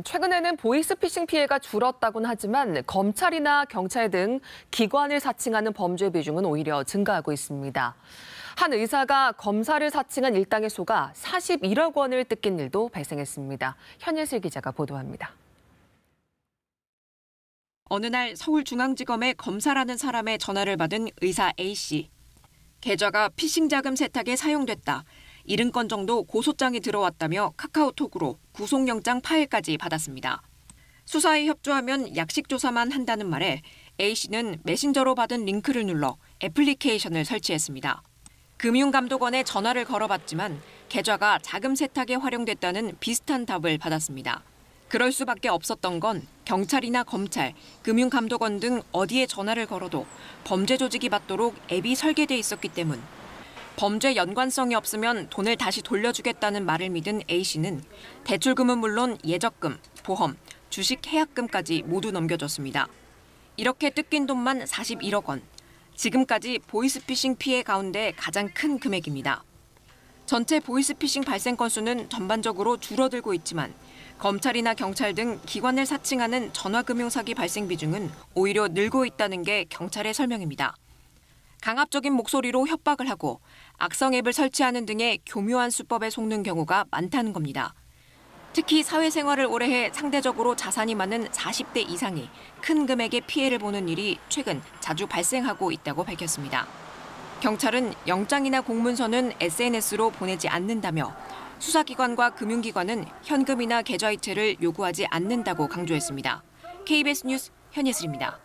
최근에는 보이스피싱 피해가 줄었다고는 하지만 검찰이나 경찰 등 기관을 사칭하는 범죄 비중은 오히려 증가하고 있습니다. 한 의사가 검사를 사칭한 일당에 속아 41억 원을 뜯긴 일도 발생했습니다. 현예슬 기자가 보도합니다. 어느 날 서울중앙지검에 검사라는 사람의 전화를 받은 의사 A씨. 계좌가 피싱 자금 세탁에 사용됐다. 70건 정도 고소장이 들어왔다며 카카오톡으로 구속영장 파일까지 받았습니다. 수사에 협조하면 약식 조사만 한다는 말에 A씨는 메신저로 받은 링크를 눌러 애플리케이션을 설치했습니다. 금융감독원에 전화를 걸어봤지만 계좌가 자금 세탁에 활용됐다는 비슷한 답을 받았습니다. 그럴 수밖에 없었던 건 경찰이나 검찰, 금융감독원 등 어디에 전화를 걸어도 범죄 조직이 받도록 앱이 설계돼 있었기 때문. 범죄 연관성이 없으면 돈을 다시 돌려주겠다는 말을 믿은 A씨는 대출금은 물론 예적금, 보험, 주식 해약금까지 모두 넘겨줬습니다. 이렇게 뜯긴 돈만 41억 원. 지금까지 보이스피싱 피해 가운데 가장 큰 금액입니다. 전체 보이스피싱 발생 건수는 전반적으로 줄어들고 있지만 검찰이나 경찰 등 기관을 사칭하는 전화금융사기 발생 비중은 오히려 늘고 있다는 게 경찰의 설명입니다. 강압적인 목소리로 협박을 하고 악성 앱을 설치하는 등의 교묘한 수법에 속는 경우가 많다는 겁니다. 특히 사회생활을 오래 해 상대적으로 자산이 많은 40대 이상이 큰 금액의 피해를 보는 일이 최근 자주 발생하고 있다고 밝혔습니다. 경찰은 영장이나 공문서는 SNS로 보내지 않는다며 수사기관과 금융기관은 현금이나 계좌이체를 요구하지 않는다고 강조했습니다. KBS 뉴스 현예슬입니다.